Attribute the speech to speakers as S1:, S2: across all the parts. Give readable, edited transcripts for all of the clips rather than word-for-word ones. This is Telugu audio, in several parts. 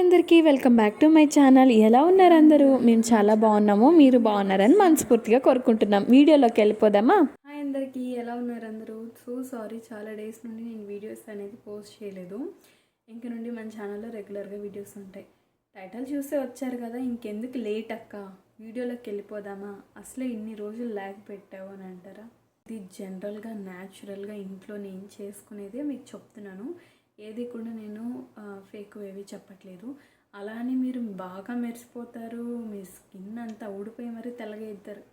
S1: అందరికీ welcome back to my channel. ఎలా ఉన్నారు అందరూ? మేము చాలా బాగున్నాము. మీరు బాగున్నారని మనస్ఫూర్తిగా కోరుకుంటున్నాం. వీడియోలోకి వెళ్ళిపోదామా?
S2: హాయ్ అందరికీ, ఎలా ఉన్నారు అందరూ? సారీ, చాలా డేస్ నుండి నేను వీడియోస్ అనేది పోస్ట్ చేయలేదు. ఇంక నుండి మన ఛానల్లో రెగ్యులర్గా వీడియోస్ ఉంటాయి. టైటిల్ చూస్తే వచ్చారు కదా, ఇంకెందుకు లేట్ అక్క, వీడియోలోకి వెళ్ళిపోదామా? అసలే ఇన్ని రోజులు ల్యాగ్ పెట్టావు అని అంటారా? ఇది జనరల్గా న్యాచురల్గా ఇంట్లో నేను చేసుకునేదే మీకు చెప్తున్నాను. ఏది కూడా నేను ఫేక్ ఏవి చెప్పట్లేదు. అలా అని మీరు బాగా మెరిసిపోతారు, మీ స్కిన్ అంతా ఊడిపోయి మరీ తెల్లగా ఇద్దరు,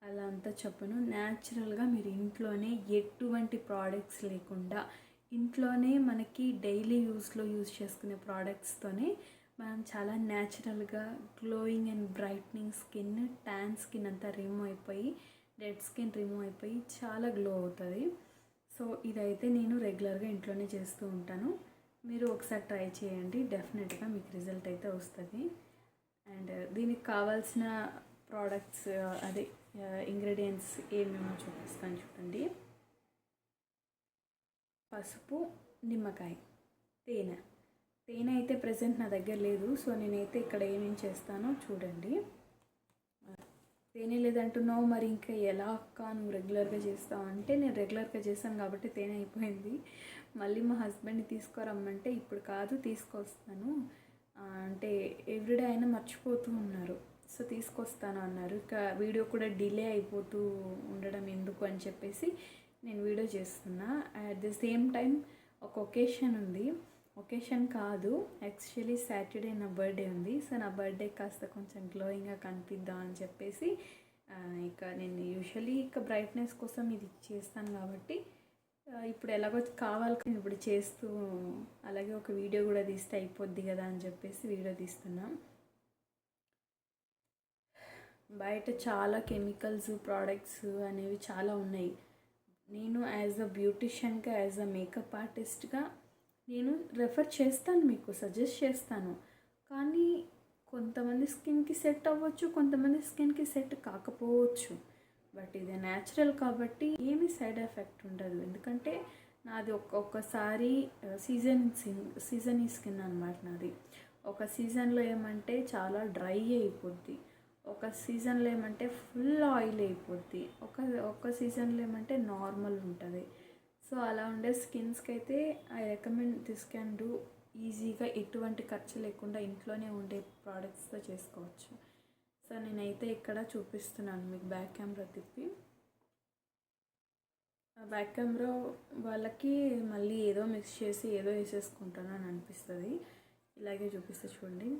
S2: అలా అంతా చెప్పను. న్యాచురల్గా మీరు ఇంట్లోనే ఎటువంటి ప్రోడక్ట్స్ లేకుండా ఇంట్లోనే మనకి డైలీ యూజ్ చేసుకునే ప్రోడక్ట్స్తోనే మనం చాలా న్యాచురల్గా glowing and brightening skin, tan skin అంతా రిమూవ్ అయిపోయి, డెడ్ స్కిన్ రిమూవ్ అయిపోయి చాలా గ్లో అవుతుంది. సో ఇదైతే నేను రెగ్యులర్గా ఇంట్లోనే చేస్తూ ఉంటాను. మీరు ఒకసారి ట్రై చేయండి, డెఫినెట్గా మీకు రిజల్ట్ అయితే వస్తుంది. అండ్ దీనికి కావాల్సిన ప్రోడక్ట్స్ అదే ఇంగ్రీడియంట్స్ ఏమేమో చూపిస్తాను చూడండి. పసుపు, నిమ్మకాయ, తేనె అయితే ప్రజెంట్ నా దగ్గర లేదు. సో నేనైతే ఇక్కడ ఏమేమి చేస్తానో చూడండి. తేనె లేదంటున్నావు, మరి ఇంకా ఎలా అక్క నువ్వు రెగ్యులర్గా చేస్తావు అంటే, నేను రెగ్యులర్గా చేస్తాను కాబట్టి తేనె అయిపోయింది. మళ్ళీ మా హస్బెండ్ని తీసుకురమ్మంటే ఇప్పుడు కాదు తీసుకొస్తాను అంటే, ఎవ్రీడే అయినా మర్చిపోతూ ఉన్నారు. సో తీసుకొస్తాను అన్నారు. ఇక వీడియో కూడా డిలే అయిపోతూ ఉండడం ఎందుకు అని చెప్పేసి నేను వీడియో చేస్తున్నా. అట్ ద సేమ్ టైం ఒక ఒకేషన్ ఉంది. ఒకేషన్ కాదు, యాక్చువల్లీ సాటర్డే నా బర్త్డే ఉంది. సో నా బర్త్డే కాస్త కొంచెం గ్లోయింగ్గా కనిపిద్దాం అని చెప్పేసి ఇక నేను యూజువల్లీ ఇక బ్రైట్నెస్ కోసం ఇది చేస్తాను కాబట్టి ఇప్పుడు ఎలాగో కావాలి, ఇప్పుడు చేస్తూ అలాగే ఒక వీడియో కూడా తీస్తే అయిపోద్ది కదా అని చెప్పేసి వీడియో తీస్తున్నాం. బయట చాలా కెమికల్స్ ప్రోడక్ట్స్ అనేవి చాలా ఉన్నాయి. నేను యాజ్ అ బ్యూటిషియన్గా, యాజ్ అ మేకప్ ఆర్టిస్ట్గా నేను రెఫర్ చేస్తాను, మీకు సజెస్ట్ చేస్తాను. కానీ కొంతమంది స్కిన్కి సెట్ అవ్వచ్చు, కొంతమంది స్కిన్కి సెట్ కాకపోవచ్చు. బట్ ఇది న్యాచురల్ కాబట్టి ఏమీ సైడ్ ఎఫెక్ట్ ఉండదు. ఎందుకంటే నాది ఒక్కొక్కసారి సీజన్ స్కిన్ అనమాట నాది. ఒక సీజన్లో ఏమంటే చాలా డ్రై అయిపోద్ది, ఒక సీజన్లో ఏమంటే ఫుల్ ఆయిల్ అయిపోద్ది, ఒక సీజన్లో ఏమంటే నార్మల్ ఉంటుంది. సో అలా ఉండే స్కిన్స్కి అయితే I recommend this can do ఈజీగా, ఎటువంటి ఖర్చు లేకుండా ఇంట్లోనే ఉండే ప్రోడక్ట్స్తో చేసుకోవచ్చు. సో నేనైతే ఇక్కడ చూపిస్తున్నాను మీకు బ్యాక్ కెమెరా తిప్పి. బ్యాక్ కెమెరా వాళ్ళకి మళ్ళీ ఏదో మిక్స్ చేసి ఏదో వేసేసుకుంటాను అని అనిపిస్తుంది. ఇలాగే చూపిస్తే చూడండి.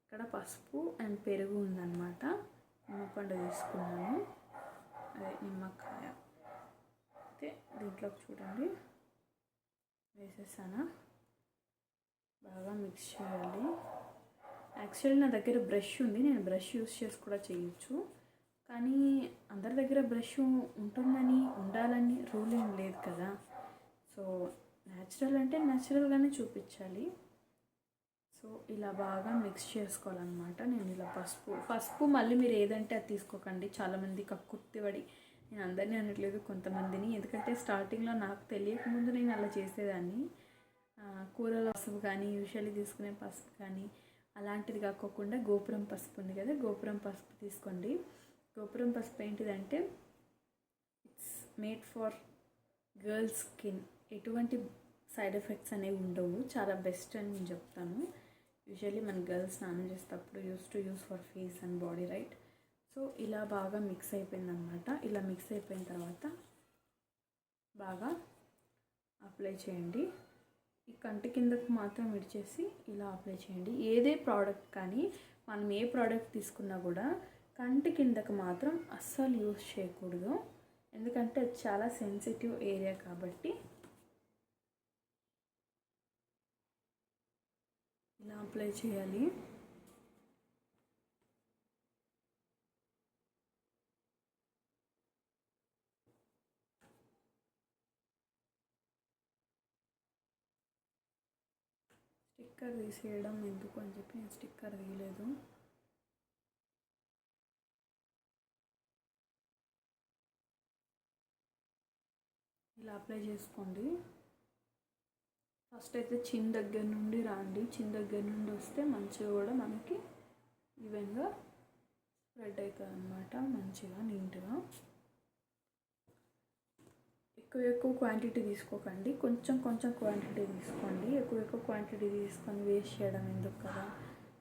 S2: ఇక్కడ పసుపు అండ్ పెరుగు ఉందన్నమాట. నిమ్మపండు తీసుకున్నాను, అదే నిమ్మకాయ అయితే దీంట్లోకి చూడండి వేసేసాను. బాగా మిక్స్ చేయాలి. యాక్చువల్లీ నా దగ్గర బ్రష్ ఉంది, నేను బ్రష్ యూస్ చేసి కూడా చేయొచ్చు. కానీ అందరి దగ్గర బ్రష్ ఉండాలని రూల్ ఏం లేదు కదా. సో న్యాచురల్ అంటే న్యాచురల్గానే చూపించాలి. సో ఇలా బాగా మిక్స్ చేసుకోవాలన్నమాట. నేను ఇలా పసుపు మళ్ళీ మీరు ఏదంటే అది తీసుకోకండి. చాలామంది కక్కుర్తిపడి, నేను అందరినీ అనట్లేదు, కొంతమందిని, ఎందుకంటే స్టార్టింగ్లో నాకు తెలియకముందు నేను అలా చేసేదాన్ని. కూరల పసుపు కానీ, యూజువల్లీ తీసుకునే పసుపు కానీ అలాంటిది కాకోకుండా గోపురం పసుపు ఉంది కదా, గోపురం పసుపు తీసుకోండి. గోపురం పసుపు ఏంటిదంటే it's made for girls skin. ఎటువంటి సైడ్ ఎఫెక్ట్స్ అనేవి ఉండవు, చాలా బెస్ట్ అని నేను చెప్తాను. యూజువల్లీ మన గర్ల్స్ స్నానం చేసేటప్పుడు use for face and body, right? So ఇలా బాగా మిక్స్ అయిపోయిందనమాట. ఇలా మిక్స్ అయిపోయిన తర్వాత బాగా అప్లై చేయండి. ఈ కంటి కిందకు మాత్రం విడిచేసి ఇలా అప్లై చేయండి. ఏదే ప్రోడక్ట్ కానీ మనం ఏ ప్రోడక్ట్ తీసుకున్నా కూడా కంటి కిందకు మాత్రం అస్సలు యూస్ చేయకూడదు, ఎందుకంటే అది చాలా సెన్సిటివ్ ఏరియా కాబట్టి. ఇలా అప్లై చేయాలి. స్టిక్కర్ తీసేయడం ఎందుకు అని చెప్పి నేను స్టిక్కర్ తీయలేదు. ఇలా అప్లై చేసుకోండి. ఫస్ట్ అయితే చిన్ దగ్గర నుండి రాండి. చిన్ దగ్గర నుండి వస్తే మంచిగా కూడా మనకి ఈవెన్గా స్ప్రెడ్ అవుతుంది అన్నమాట, మంచిగా నీట్గా. ఎక్కువ క్వాంటిటీ తీసుకోకండి, కొంచెం క్వాంటిటీ తీసుకోండి. ఎక్కువ క్వాంటిటీ తీసుకొని వేస్ట్ చేయడం ఎందుకు కదా.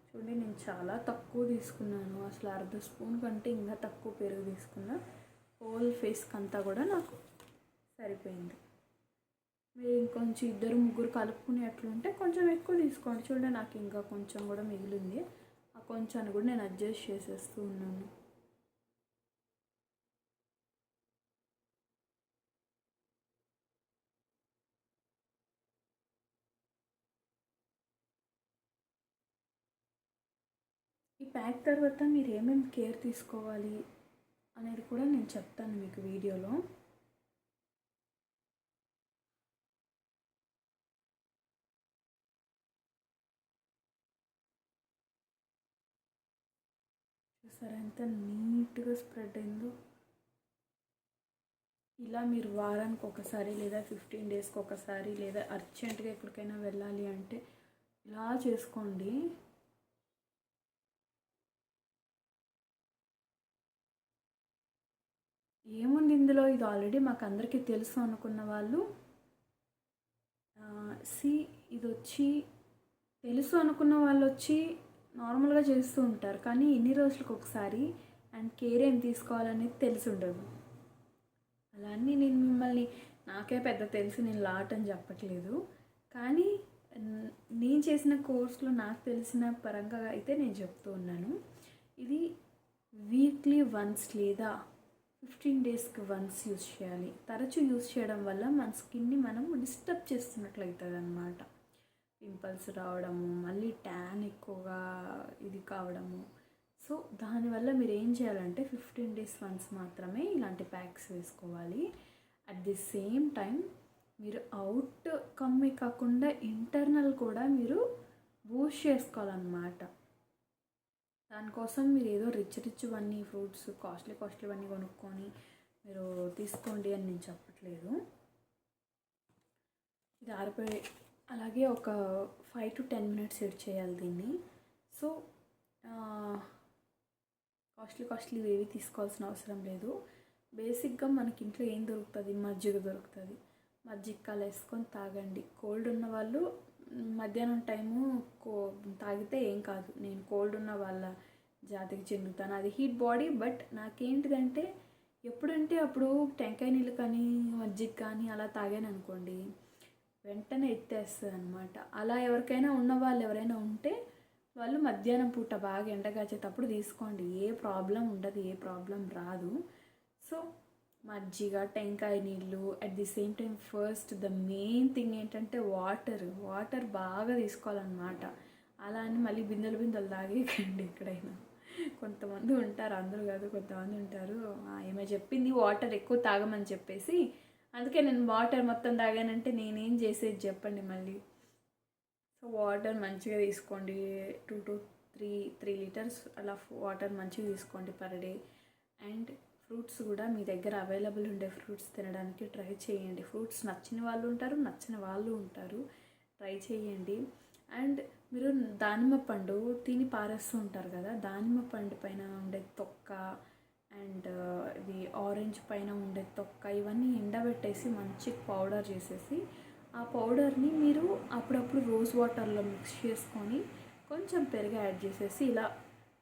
S2: చూడండి నేను చాలా తక్కువ తీసుకున్నాను, అసలు అర్ధ స్పూన్ కంటే ఇంకా తక్కువ పెరుగు తీసుకున్నా. హోల్ ఫేస్కి అంతా కూడా నాకు సరిపోయింది. మీరు ఇంకొంచెం 2-3 కలుపుకునే అట్లుంటే కొంచెం ఎక్కువ తీసుకోండి. చూడండి నాకు ఇంకా కొంచెం కూడా మిగిలింది, ఆ కొంచెాన్ని కూడా నేను అడ్జస్ట్ చేసేస్తూ ఉన్నాను. ఈ ప్యాక్ తర్వాత మీరు ఏమేమి కేర్ తీసుకోవాలి అనేది కూడా నేను చెప్తాను మీకు వీడియోలో. చూసారా ఎంత నీట్గా స్ప్రెడ్ అయిందో. ఇలా మీరు వారానికి ఒకసారి లేదా 15 డేస్కి ఒకసారి లేదా అర్జెంటుగా ఎక్కడికైనా వెళ్ళాలి అంటే ఇలా చేసుకోండి. ఏముంది ఇందులో, ఇది ఆల్రెడీ మాకు అందరికీ తెలుసు అనుకున్న వాళ్ళు ఇది వచ్చి తెలుసు అనుకున్న వాళ్ళు వచ్చి నార్మల్గా చేస్తూ ఉంటారు, కానీ ఇన్ని రోజులకు ఒకసారి అండ్ కేర్ ఏం తీసుకోవాలనేది తెలిసి ఉండదు. అలా అని నేను మిమ్మల్ని నాకే పెద్ద తెలుసు నేను లాట్ అని చెప్పట్లేదు, కానీ నేను చేసిన కోర్సులో నాకు తెలిసిన పరంగా అయితే నేను చెప్తూ ఉన్నాను. ఇది వీక్లీ వన్స్ లేదా 15 డేస్కి వన్స్ యూజ్ చేయాలి. తరచూ యూజ్ చేయడం వల్ల మన స్కిన్ని మనం డిస్టర్బ్ చేస్తున్నట్లయితుంది అన్నమాట. పింపుల్స్ రావడము, మళ్ళీ ట్యాన్ ఎక్కువగా ఇది కావడము. సో దానివల్ల మీరు ఏం చేయాలంటే 15 డేస్ వన్స్ మాత్రమే ఇలాంటి ప్యాక్స్ వేసుకోవాలి. అట్ ది సేమ్ టైం మీరు అవుట్ కమ్మే కాకుండా ఇంటర్నల్ కూడా మీరు బూస్ట్ చేసుకోవాలన్నమాట. దానికోసం మీరు ఏదో రిచ్ ఫ్రూట్స్ కాస్ట్లీవన్నీ కొనుక్కొని మీరు తీసుకోండి అని నేను చెప్పట్లేదు. ఇది ఆరిపోయి అలాగే ఒక 5 to 10 minutes సెట్ చేయాలి దీన్ని. సో కాస్ట్లీ ఏవి తీసుకోవాల్సిన అవసరం లేదు. బేసిక్గా మనకి ఇంట్లో ఏం దొరుకుతుంది, మజ్జిగ దొరుకుతుంది. మజ్జిగ కాలు వేసుకొని తాగండి. కోల్డ్ ఉన్న వాళ్ళు మధ్యాహ్నం టైము తాగితే ఏం కాదు. నేను కోల్డ్ ఉన్న వాళ్ళ జాతికి చెందుతాను, అది హీట్ బాడీ. బట్ నాకేంటిదంటే ఎప్పుడంటే అప్పుడు టెంకాయ నీళ్ళు కానీ మజ్జిగ కానీ అలా తాగాను అనుకోండి, వెంటనే ఎత్తేస్తుంది అనమాట. అలా ఎవరికైనా ఉన్న వాళ్ళు ఎవరైనా ఉంటే వాళ్ళు మధ్యాహ్నం పూట బాగా ఎండగాచేటప్పుడు తీసుకోండి, ఏ ప్రాబ్లం ఉండదు, ఏ ప్రాబ్లం రాదు. సో మజ్జిగ, టెంకాయ నీళ్ళు, at the same time first the main thing ఏంటంటే వాటర్ బాగా తీసుకోవాలన్నమాట. అలా అని మళ్ళీ బిందెలు తాగేయకండి. ఎక్కడైనా కొంతమంది ఉంటారు, అందరూ కాదు, కొంతమంది ఉంటారు ఏమో చెప్పింది వాటర్ ఎక్కువ తాగమని చెప్పేసి, అందుకే నేను వాటర్ మొత్తం తాగానంటే నేనేం చేసేది చెప్పండి మళ్ళీ. సో వాటర్ మంచిగా తీసుకోండి, 2 to 3 లీటర్స్ అలా వాటర్ మంచిగా తీసుకోండి పర్ డే. అండ్ ఫ్రూట్స్ కూడా మీ దగ్గర అవైలబుల్ ఉండే ఫ్రూట్స్ తినడానికి ట్రై చేయండి. ఫ్రూట్స్ నచ్చిన వాళ్ళు ఉంటారు, నచ్చిన వాళ్ళు ఉంటారు, ట్రై చేయండి. అండ్ మీరు దానిమ్మ పండు తిని పారేస్తూ ఉంటారు కదా, దానిమ్మ పండు పైన ఉండే తొక్క అండ్ ఇది ఆరెంజ్ పైన ఉండే తొక్క ఇవన్నీ ఎండబెట్టేసి మంచి పౌడర్ చేసేసి, ఆ పౌడర్ని మీరు అప్పుడప్పుడు రోజ్ వాటర్లో మిక్స్ చేసుకొని కొంచెం పెరుగు యాడ్ చేసేసి ఇలా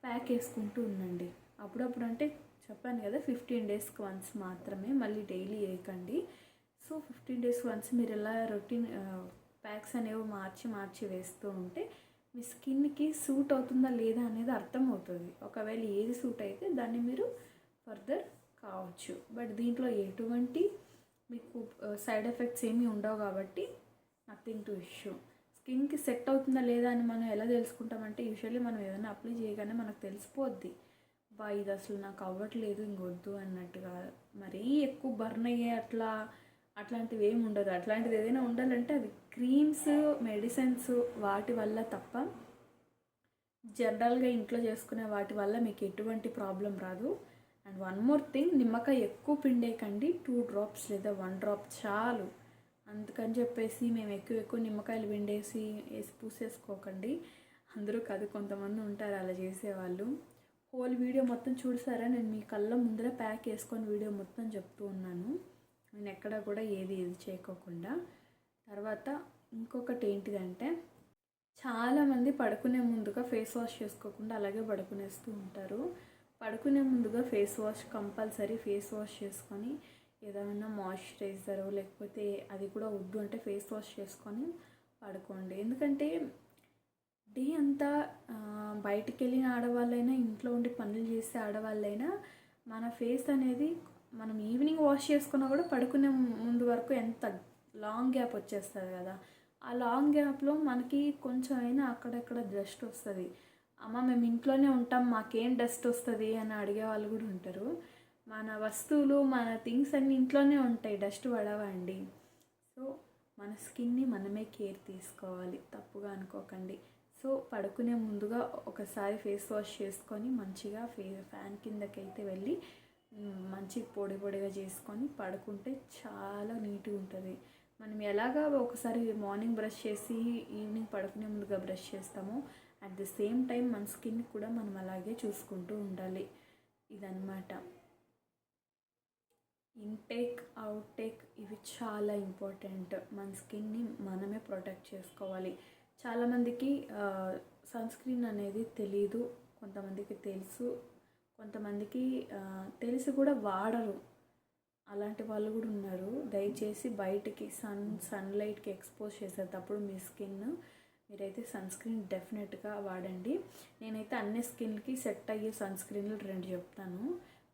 S2: ప్యాక్ వేసుకుంటూ ఉండండి. అప్పుడప్పుడు అంటే చెప్పాను కదా 15 డేస్కి వన్స్ మాత్రమే, మళ్ళీ డైలీ వేయకండి. సో 15 డేస్ వన్స్ మీరు ఇలా రొటీన్ ప్యాక్స్ అనేవి మార్చి వేస్తూ ఉంటే మీ స్కిన్కి సూట్ అవుతుందా లేదా అనేది అర్థమవుతుంది. ఒకవేళ ఏది సూట్ అయితే దాన్ని మీరు ఫర్దర్ కావచ్చు. బట్ దీంట్లో ఎటువంటి మీకు సైడ్ ఎఫెక్ట్స్ ఏమీ ఉండవు కాబట్టి నథింగ్ టు ఇష్యూ. స్కిన్కి సెట్ అవుతుందా లేదా అని మనం ఎలా తెలుసుకుంటామంటే యూజువల్లీ మనం ఏదైనా అప్లై చేయగానే మనకు తెలిసిపోద్ది, ఇది అసలు నాకు అవ్వట్లేదు ఇంకొద్దు అన్నట్టుగా. మరీ ఎక్కువ బర్న్ అయ్యే అట్లాంటివి ఏమి ఉండదు. అట్లాంటిది ఏదైనా ఉండాలంటే అది క్రీమ్స్, మెడిసిన్స్ వాటి వల్ల తప్ప జనరల్గా ఇంట్లో చేసుకునే వాటి వల్ల మీకు ఎటువంటి ప్రాబ్లం రాదు. అండ్ వన్ మోర్ థింగ్, నిమ్మకాయ ఎక్కువ పిండేయకండి. 2 drops లేదా 1 drop చాలు. అందుకని చెప్పేసి మేము ఎక్కువ ఎక్కువ నిమ్మకాయలు వేసి పూసేసుకోకండి. అందరూ కాదు, కొంతమంది ఉంటారు అలా చేసేవాళ్ళు. హోల్ వీడియో మొత్తం చూసారా, నేను మీ కళ్ళ ముందర ప్యాక్ వేసుకొని వీడియో మొత్తం చెప్తూ ఉన్నాను. నేను ఎక్కడ కూడా ఏది చేయకోకుండా. తర్వాత ఇంకొకటి ఏంటిదంటే, చాలామంది పడుకునే ముందుగా ఫేస్ వాష్ చేసుకోకుండా అలాగే పడుకునేస్తూ ఉంటారు. పడుకునే ముందుగా face wash compulsory face wash చేసుకొని ఏదైనా మాయిశ్చరైజర్ లేకపోతే అది కూడా వద్దు అంటే ఫేస్ వాష్ చేసుకొని పడుకోండి. ఎందుకంటే డే అంతా బయటికి వెళ్ళిన ఆడవాళ్ళైనా ఇంట్లో ఉండి పనులు చేసే ఆడవాళ్ళైనా మన ఫేస్ అనేది మనం ఈవినింగ్ వాష్ చేసుకున్నా కూడా పడుకునే ముందు వరకు ఎంత లాంగ్ గ్యాప్ వచ్చేస్తుంది కదా. ఆ లాంగ్ గ్యాప్లో మనకి కొంచెం అయినా అక్కడెక్కడ డస్ట్ వస్తుంది. అమ్మ మేము ఇంట్లోనే ఉంటాం మాకేం డస్ట్ వస్తుంది అని అడిగే వాళ్ళు కూడా ఉంటారు. మన వస్తువులు మన థింగ్స్ అన్నీ ఇంట్లోనే ఉంటాయి, డస్ట్ పడవండి. సో మన స్కిన్ని మనమే కేర్ తీసుకోవాలి, తప్పుగా అనుకోకండి. సో పడుకునే ముందుగా ఒకసారి ఫేస్ వాష్ చేసుకొని మంచిగా ఫ్యాన్ కిందకైతే వెళ్ళి మంచి పొడి పొడిగా చేసుకొని పడుకుంటే చాలా నీట్గా ఉంటుంది. మనం ఎలాగా ఒకసారి మార్నింగ్ బ్రష్ చేసి ఈవినింగ్ పడుకునే ముందుగా బ్రష్ చేస్తామో అట్ ది సేమ్ టైం మన స్కిన్ కూడా మనం అలాగే చూసుకుంటూ ఉండాలి. ఇదన్నమాట. ఇంటేక్ అవుట్టేక్ ఇవి చాలా ఇంపార్టెంట్. మన స్కిన్ని మనమే ప్రొటెక్ట్ చేసుకోవాలి. చాలామందికి సన్ స్క్రీన్ అనేది తెలీదు, కొంతమందికి తెలుసు, కొంతమందికి తెలిసి కూడా వాడరు. అలాంటి వాళ్ళు కూడా ఉన్నారు. దయచేసి బయటికి సన్లైట్కి ఎక్స్పోజ్ చేసేటప్పుడు మీ స్కిన్ మీరైతే సన్ స్క్రీన్ డెఫినెట్గా వాడండి. నేనైతే అన్ని స్కిన్కి సెట్ అయ్యే సన్ స్క్రీన్లు 2 చెప్తాను.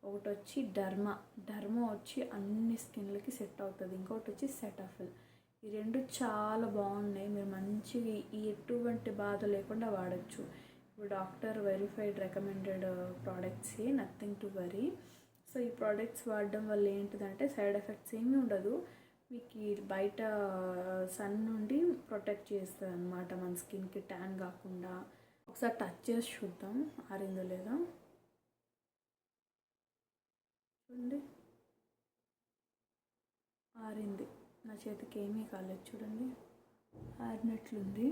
S2: ఒకటి వచ్చి డర్మా వచ్చి అన్ని స్కిన్లకి సెట్ అవుతుంది. ఇంకొకటి వచ్చి సెటాఫిల్. ఈ 2 చాలా బాగున్నాయి. మీరు మంచిగా ఎటువంటి బాధ లేకుండా వాడచ్చు. ఇప్పుడు డాక్టర్ వెరిఫైడ్ రికమెండెడ్ ప్రోడక్ట్సే, నథింగ్ టు వరీ. సో ఈ ప్రోడక్ట్స్ వాడడం వల్ల ఏంటిదంటే సైడ్ ఎఫెక్ట్స్ ఏమీ ఉండదు. మీకు బయట సన్ నుండి ప్రొటెక్ట్ చేస్తుంది అన్నమాట. మన స్కిన్కి ట్యాన్ కాకుండా. ఒకసారి టచ్ చేసి చూద్దాం ఆరిందో లేదా. చూడండి, ఆరింది. నా చేతికి ఏమీ కాలేదు, చూడండి ఆరినట్లుంది.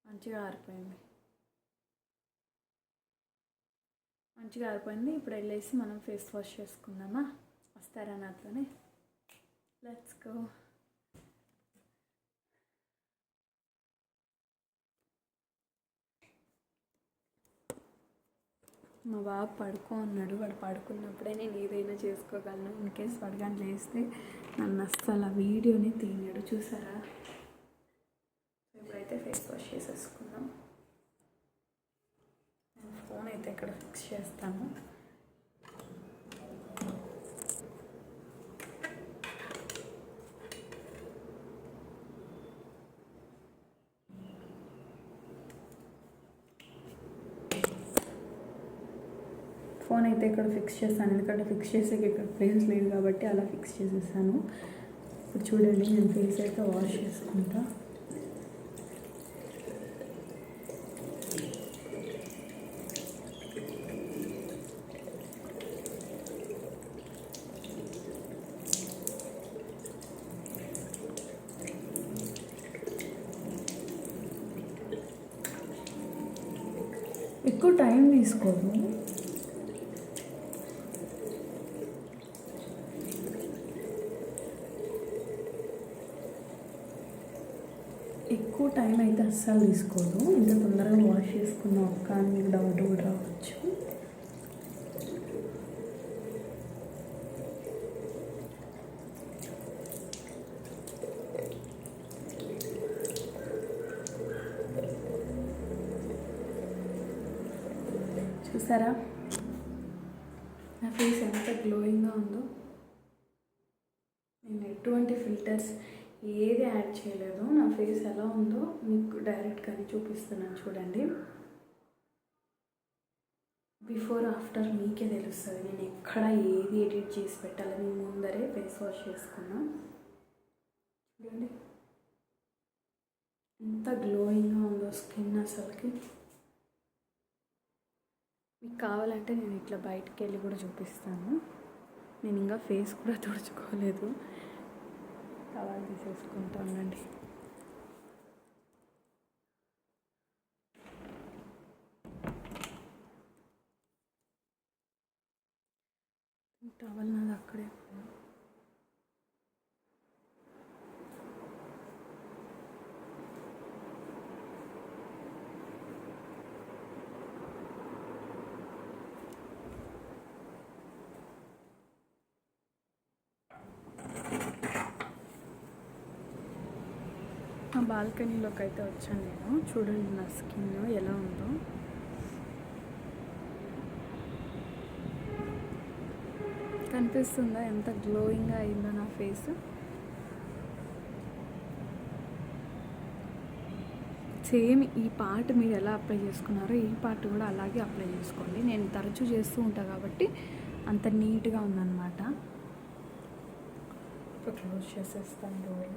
S2: మంచిగా ఆరిపోయింది. ఇప్పుడు వెళ్ళేసి మనం ఫేస్ వాష్ చేసుకుందామా? వస్తారా నాతోనే? Let's go. మా బాబు పడుకున్నాడు. వాడు పడుకున్నప్పుడే నేను ఏదైనా చేసుకోగలను. ఇన్ కేస్ పడగానే లేస్తే నన్ను అస్సలు ఆ వీడియోని తీయడు. చూసారా? ఇప్పుడైతే ఫేస్ వాష్ చేసేసుకుందాం. నేను ఫోన్ అయితే ఇక్కడ ఫిక్స్ చేస్తాను. ఫోన్ అయితే ఇక్కడ ఫిక్స్ చేస్తాను, ఎందుకంటే ఫిక్స్ చేసేకి ఇక్కడ ప్లేస్ లేదు కాబట్టి అలా ఫిక్స్ చేసేసాను. ఇప్పుడు చూడండి, నేను ఫేస్ అయితే వాష్ చేసుకుంటా. ఎక్కువ టైం తీసుకోదు. ఎక్కువ టైం అయితే అస్సలు తీసుకోదు. ఇంత తొందరగా వాష్ చేసుకున్న ఒక్క అని మీకు డౌట్ కూడా రావచ్చు. చూసారా నా ఫేస్ ఎంత గ్లోయింగ్గా ఉందో? నేను ఎటువంటి ఫిల్టర్స్ ఏది యాడ్ చేయలేదు. నా ఫేస్ ఎలా ఉందో మీకు డైరెక్ట్గానే చూపిస్తున్నాను, చూడండి. బిఫోర్ ఆఫ్టర్ మీకే తెలుస్తుంది. నేను ఎక్కడ ఏది ఎడిట్ చేసి పెట్టాలని ముందరే ఫేస్ వాష్ చేసుకున్నా. చూడండి ఎంత గ్లోయింగ్గా ఉందో స్కిన్ అసలుకి. మీకు కావాలంటే నేను ఇట్లా బయటికి వెళ్ళి కూడా చూపిస్తాను. నేను ఇంకా ఫేస్ కూడా తుడుచుకోలేదు. టవల్ తీసేసుకుంటానండి. టవల్ నాది అక్కడే. ఆ బాల్కనీలోకి అయితే వచ్చాను నేను. చూడండి నా స్కిన్ ఎలా ఉందో. కనిపిస్తుందా ఎంత గ్లోయింగ్గా అయిందో నా ఫేస్? సేమ్ ఈ పార్ట్ మీరు ఎలా అప్లై చేసుకున్నారో ఈ పార్ట్ కూడా అలాగే అప్లై చేసుకోండి. నేను తరచూ చేస్తూ ఉంటాను కాబట్టి అంత నీట్గా ఉందన్నమాట. ఇప్పుడు క్లోజ్ చేసేస్తాను డోర్.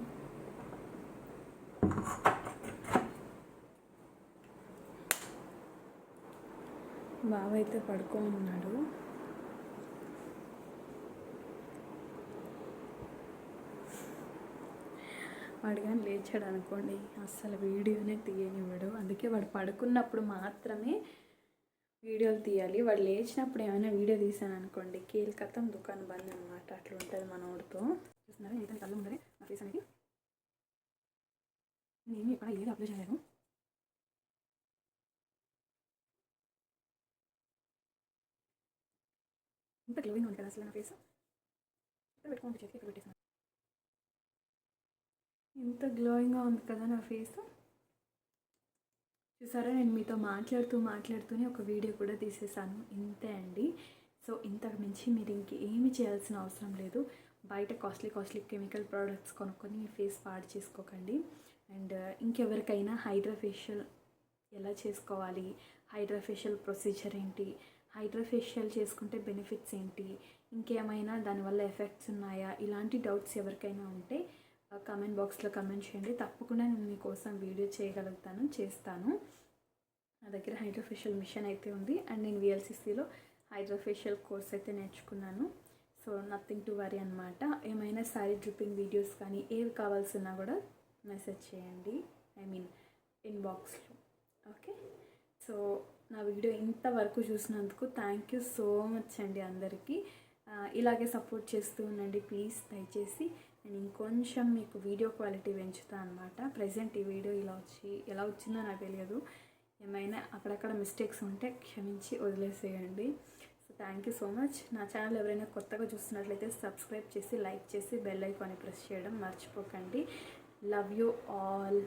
S2: బావ అయితే పడుకొని ఉన్నాడు. వాడు కానీ లేచాడు అనుకోండి అస్సలు వీడియోనే తీయనివ్వడు. అందుకే వాడు పడుకున్నప్పుడు మాత్రమే వీడియోలు తీయాలి. వాడు లేచినప్పుడు ఏమైనా వీడియో తీసాను అనుకోండి కీలకతం దుకాణం బంద్ అనమాట. అట్లా ఉంటుంది మనోడితో. చూస్తున్నారా ఎంత కళ్ళు ఉండదు నా ఫేస్ అనేది. నేను ఇక్కడ ఏది అప్లై చేయలేదు. ఇంత గ్లోయింగ్ ఉంది కదా అసలు నా ఫేస్. పెట్టుకోండి చేతికి ఇక్కడ పెట్టేసాను. ఇంత గ్లోయింగ్గా ఉంది కదా నా ఫేస్. చూసారా నేను మీతో మాట్లాడుతూనే ఒక వీడియో కూడా తీసేసాను. ఇంతే అండి. సో ఇంతకు మించి మీరు ఇంకేమీ చేయాల్సిన అవసరం లేదు. బయట కాస్ట్లీ కెమికల్ ప్రోడక్ట్స్ కొనుక్కొని మీ ఫేస్ పాడు చేసుకోకండి. అండ్ ఇంకెవరికైనా హైడ్రా ఫేషియల్ ఎలా చేసుకోవాలి, హైడ్రా ఫేషియల్ ప్రొసీజర్ ఏంటి, హైడ్రా ఫేషియల్ చేసుకుంటే బెనిఫిట్స్ ఏంటి, ఇంకేమైనా దానివల్ల ఎఫెక్ట్స్ ఉన్నాయా, ఇలాంటి డౌట్స్ ఎవరికైనా ఉంటే కామెంట్ బాక్స్లో కామెంట్ చేయండి. తప్పకుండా నేను మీకోసం వీడియో చేస్తాను. నా దగ్గర హైడ్రా ఫేషియల్ మిషన్ అయితే ఉంది. అండ్ నేను VLCCలో హైడ్రా ఫేషియల్ కోర్స్ అయితే నేర్చుకున్నాను. సో నథింగ్ టు వరీ అనమాట. ఏమైనా సారీ డ్రిప్పింగ్ వీడియోస్ కానీ ఏవి కావాల్సినా కూడా మెసేజ్ చేయండి, ఇన్బాక్స్లో. ఓకే. సో నా వీడియో ఇంతవరకు చూసినందుకు థ్యాంక్ యూ సో మచ్ అండి అందరికీ. ఇలాగే సపోర్ట్ చేస్తూ ఉండండి ప్లీజ్. దయచేసి నేను ఇంకొంచెం మీకు వీడియో క్వాలిటీ పెంచుతాను అనమాట. ప్రజెంట్ ఈ వీడియో ఎలా వచ్చిందో నాకు తెలియదు. ఏమైనా అక్కడక్కడ మిస్టేక్స్ ఉంటే క్షమించి వదిలేసేయండి. So thank you so much. నా ఛానల్ ఎవరైనా కొత్తగా చూస్తున్నట్లయితే సబ్స్క్రైబ్ చేసి లైక్ చేసి బెల్ ఐకాన్ని ప్రెస్ చేయడం మర్చిపోకండి. Love you all.